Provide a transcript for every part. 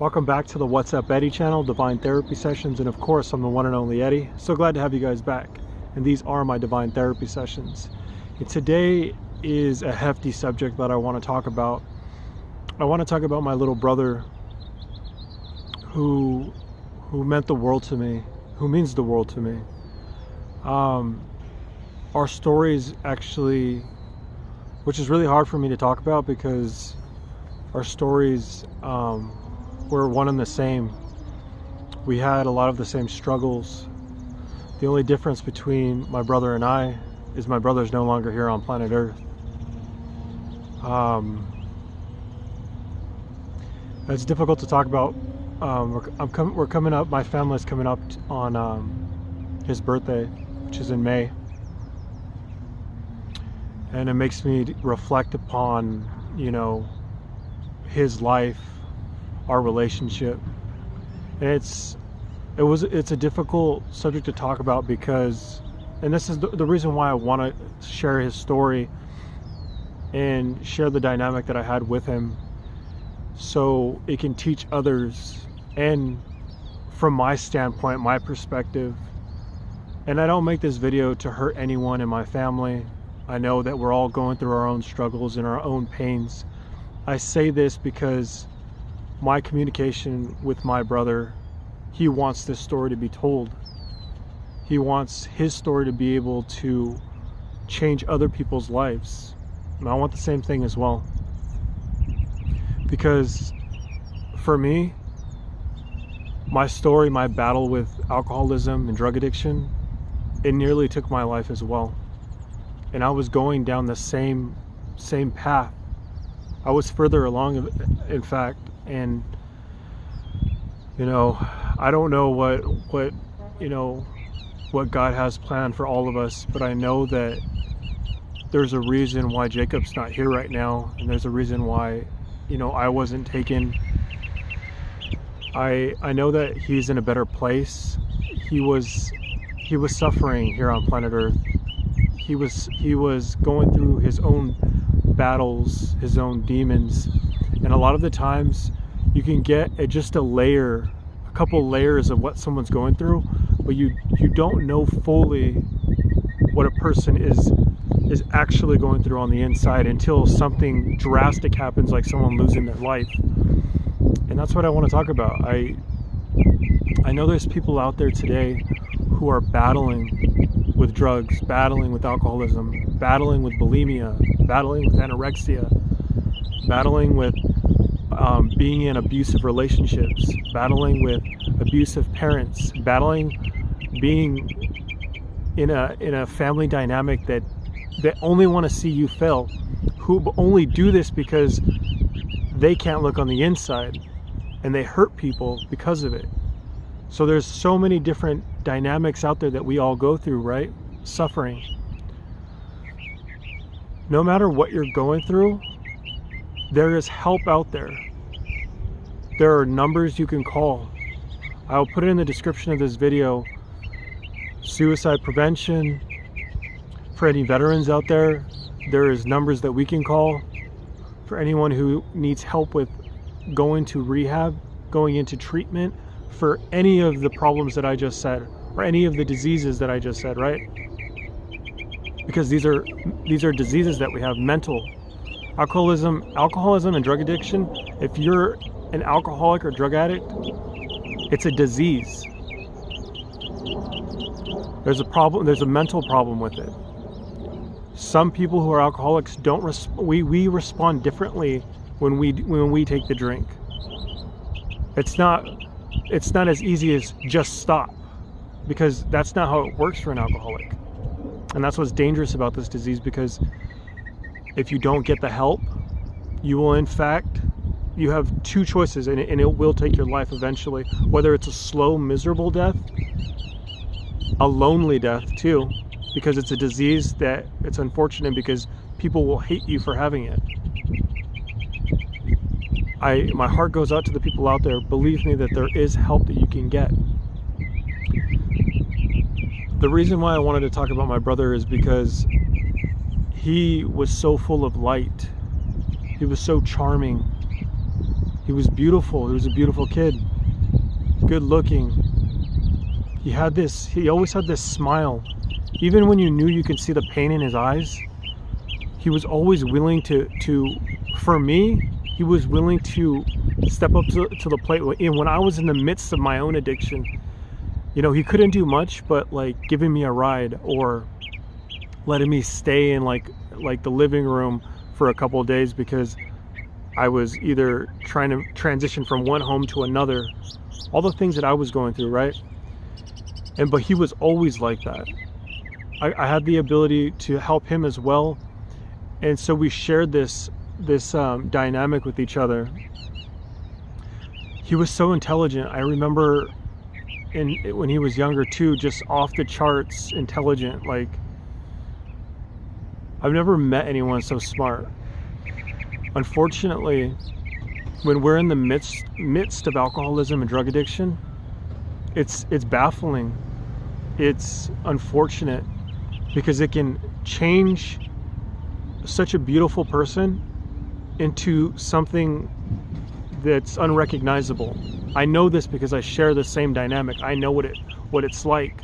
Welcome back to the What's Up Eddie channel, Divine Therapy Sessions, and of course I'm the one and only Eddie. So glad to have you guys back, and these are my Divine Therapy Sessions. And today is a hefty subject that I want to talk about. I want to talk about my little brother who meant the world to me, who means the world to me. Our stories actually, which is really hard for me to talk about because our stories were one and the same. We had a lot of the same struggles. The only difference between my brother and I is my brother's no longer here on planet Earth. It's difficult to talk about. We're coming up, my family's coming up on his birthday, which is in May. And it makes me reflect upon, his life, our relationship. And it's a difficult subject to talk about because, and this is the reason why I want to share his story and share the dynamic that I had with him, so it can teach others, and from my standpoint, my perspective. And I don't make this video to hurt anyone in my family. I know that we're all going through our own struggles and our own pains. I say this because my communication with my brother, he wants this story to be told. He wants his story to be able to change other people's lives. And I want the same thing as well. Because for me, my story, my battle with alcoholism and drug addiction, it nearly took my life as well. And I was going down the same path. I was further along, in fact. And I don't know what God has planned for all of us, but I know that there's a reason why Jacob's not here right now, and there's a reason why I wasn't taken. I know that he's in a better place. He was suffering here on planet Earth. He was going through his own battles, his own demons. And a lot of the times you can get just a couple layers of what someone's going through, but you don't know fully what a person is actually going through on the inside until something drastic happens, like someone losing their life. And that's what I want to talk about. I know there's people out there today who are battling with drugs, battling with alcoholism, battling with bulimia, battling with anorexia, battling with being in abusive relationships, battling with abusive parents, battling being in a family dynamic that only want to see you fail, who only do this because they can't look on the inside, and they hurt people because of it. So there's so many different dynamics out there that we all go through, right? Suffering. No matter what you're going through, there is help out there. There are numbers you can call. I'll put it in the description of this video. Suicide prevention. For any veterans out there, there is numbers that we can call. For anyone who needs help with going to rehab, going into treatment, for any of the problems that I just said, or any of the diseases that I just said, right? Because these are diseases that we have. Mental, alcoholism and drug addiction. If you're an alcoholic or drug addict, it's a disease. There's a problem. There's a mental problem with it. Some people who are alcoholics don't we respond differently when we take the drink. It's not as easy as just stop, because that's not how it works for an alcoholic. And that's what's dangerous about this disease, because if you don't get the help, you will, in fact, you have two choices, and it will take your life eventually. Whether it's a slow, miserable death, a lonely death too, because it's a disease that it's unfortunate because people will hate you for having it. My heart goes out to the people out there. Believe me that there is help that you can get. The reason why I wanted to talk about my brother is because he was so full of light. He was so charming. He was beautiful. He was a beautiful kid, good looking. He always had this smile. Even when you knew you could see the pain in his eyes, he was always willing for me, he was willing to step up to the plate. And when I was in the midst of my own addiction, you know, he couldn't do much, but like giving me a ride or letting me stay in like the living room for a couple of days because I was either trying to transition from one home to another, all the things that I was going through, right? But he was always like that. I had the ability to help him as well, and so we shared this dynamic with each other. He was so intelligent. I remember when he was younger too, just off the charts intelligent. Like, I've never met anyone so smart. Unfortunately, when we're in the midst of alcoholism and drug addiction, it's baffling. It's unfortunate because it can change such a beautiful person into something that's unrecognizable. I know this because I share the same dynamic. I know what it's like.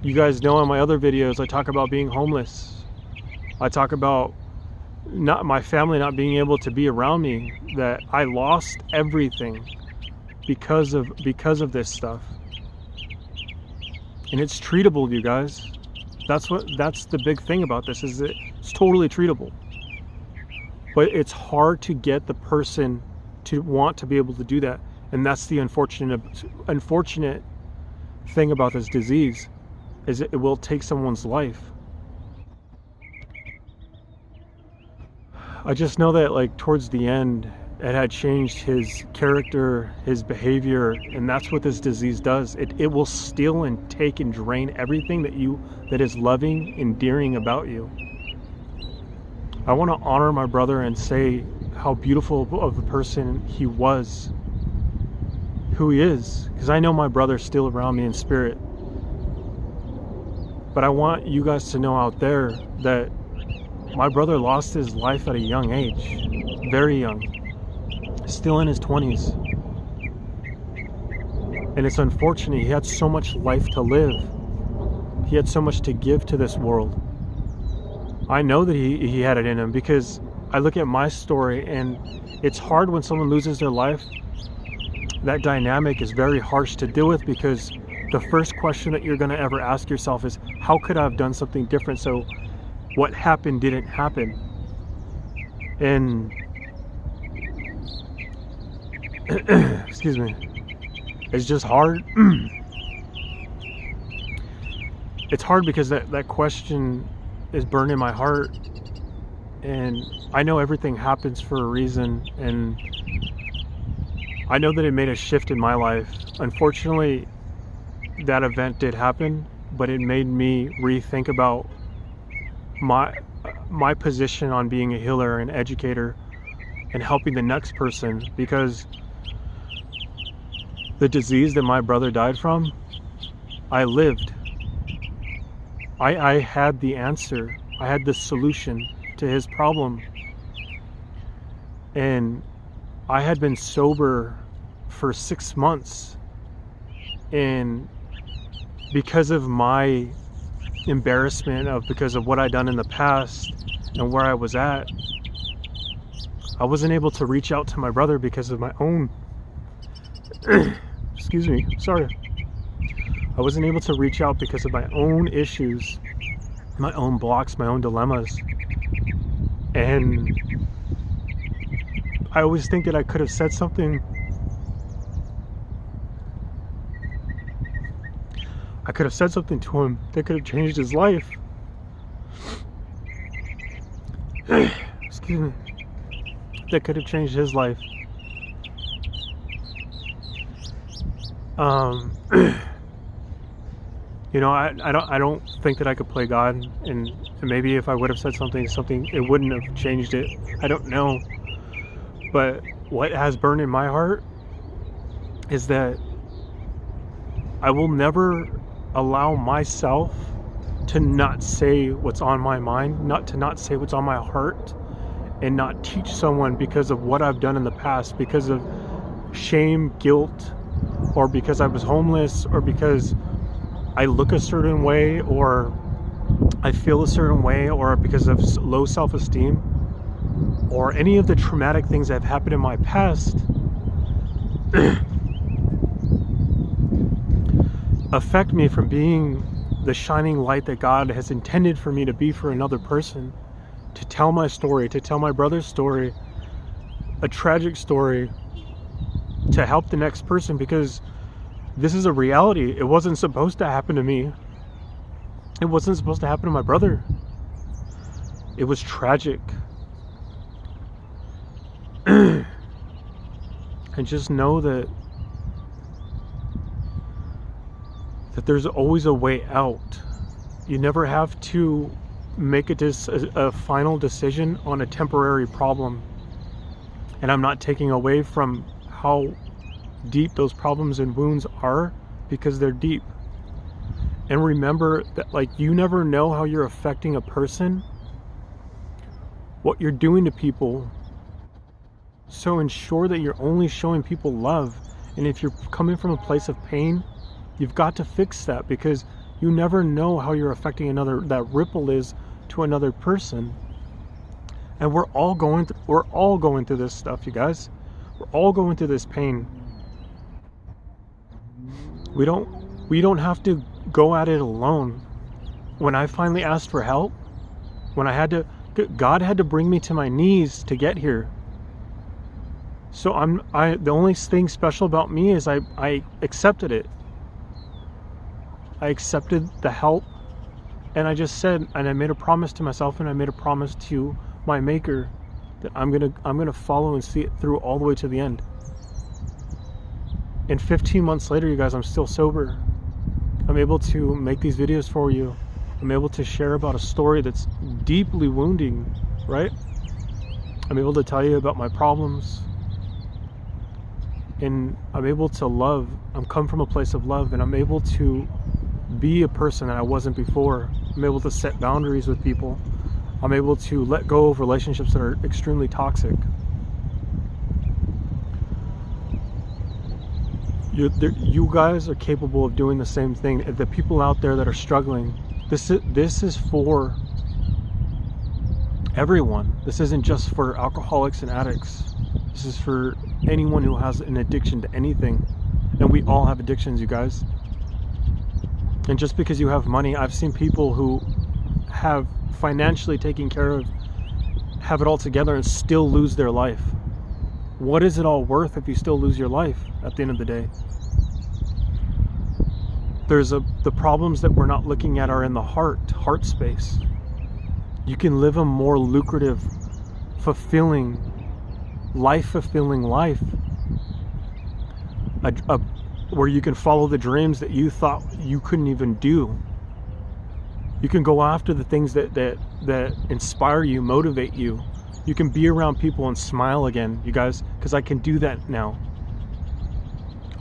You guys know in my other videos I talk about being homeless. I talk about my family not being able to be around me, that I lost everything because of this stuff. And it's treatable, you guys. That's the big thing about this, is that it's totally treatable. But it's hard to get the person to want to be able to do that. And that's the unfortunate thing about this disease, is it will take someone's life. I just know that like towards the end, it had changed his character, his behavior, and that's what this disease does. It will steal and take and drain everything that is loving, endearing about you. I want to honor my brother and say how beautiful of a person he was, who he is, because I know my brother's still around me in spirit. But I want you guys to know out there that my brother lost his life at a young age, very young, still in his 20s. And it's unfortunate. He had so much life to live. He had so much to give to this world. I know that he had it in him, because I look at my story, and it's hard when someone loses their life. That dynamic is very harsh to deal with, because the first question that you're going to ever ask yourself is, how could I have done something different so what happened didn't happen? And excuse me, it's just hard. It's hard because that question is burned in my heart, and I know everything happens for a reason, and I know that it made a shift in my life. Unfortunately, that event did happen, but it made me rethink about my position on being a healer and educator and helping the next person, because the disease that my brother died from, I lived. I had the answer. I had the solution to his problem. And I had been sober for 6 months. And because of my embarrassment because of what I'd done in the past and where I was at, I wasn't able to reach out to my brother because of my own excuse me, sorry. I wasn't able to reach out because of my own issues, my own blocks, my own dilemmas. And I always think that I could have said something. I could have said something to him that could have changed his life. Excuse me. That could have changed his life. You know, I don't think that I could play God, and maybe if I would have said something, it wouldn't have changed it. I don't know. But what has burned in my heart is that I will never allow myself to not say what's on my mind, not say what's on my heart, and not teach someone because of what I've done in the past, because of shame, guilt, or because I was homeless, or because I look a certain way, or I feel a certain way, or because of low self-esteem, or any of the traumatic things that have happened in my past affect me from being the shining light that God has intended for me to be for another person, to tell my story, to tell my brother's story, a tragic story, to help the next person, because this is a reality. It wasn't supposed to happen to me. It wasn't supposed to happen to my brother. It was tragic. And just know that there's always a way out. You never have to make a final decision on a temporary problem. And I'm not taking away from how deep those problems and wounds are, because they're deep. And remember that, like, you never know how you're affecting a person, what you're doing to people. So ensure that you're only showing people love. And if you're coming from a place of pain, you've got to fix that, because you never know how you're affecting another. That ripple is to another person. And we're all going through this stuff, you guys. We're all going through this pain. We don't have to go at it alone. When I finally asked for help, when God had to bring me to my knees to get here. So the only thing special about me is I accepted it. I accepted the help, and I just said, and I made a promise to myself, and I made a promise to my Maker, that I'm gonna follow and see it through all the way to the end. And 15 months later, you guys, I'm still sober. I'm able to make these videos for you. I'm able to share about a story that's deeply wounding, right? I'm able to tell you about my problems. And I'm able to love. I'm come from a place of love, and I'm able to be a person that I wasn't before. I'm able to set boundaries with people. I'm able to let go of relationships that are extremely toxic. You guys are capable of doing the same thing. The people out there that are struggling, this is for everyone. This isn't just for alcoholics and addicts. This is for anyone who has an addiction to anything. And we all have addictions, you guys. And just because you have money, I've seen people who have financially taken care of, have it all together, and still lose their life. What is it all worth if you still lose your life at the end of the day? The problems that we're not looking at are in the heart space. You can live a more lucrative, fulfilling life, where you can follow the dreams that you thought you couldn't even do. You can go after the things that inspire you, motivate you. You can be around people and smile again, you guys, because I can do that now.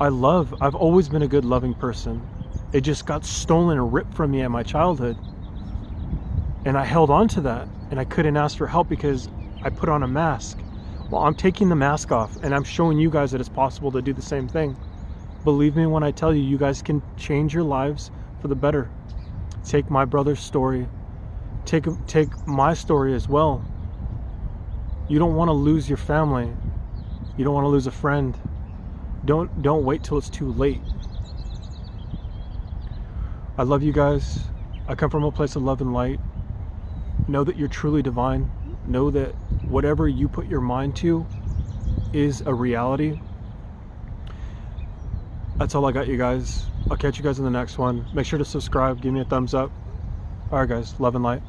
I've always been a good, loving person. It just got stolen and ripped from me in my childhood. And I held on to that, and I couldn't ask for help because I put on a mask. Well, I'm taking the mask off, and I'm showing you guys that it's possible to do the same thing. Believe me when I tell you, you guys can change your lives for the better. Take my brother's story. Take my story as well. You don't want to lose your family. You don't want to lose a friend. Don't wait till it's too late. I love you guys. I come from a place of love and light. Know that you're truly divine. Know that whatever you put your mind to is a reality. That's all I got, you guys. I'll catch you guys in the next one. Make sure to subscribe. Give me a thumbs up. All right, guys. Love and light.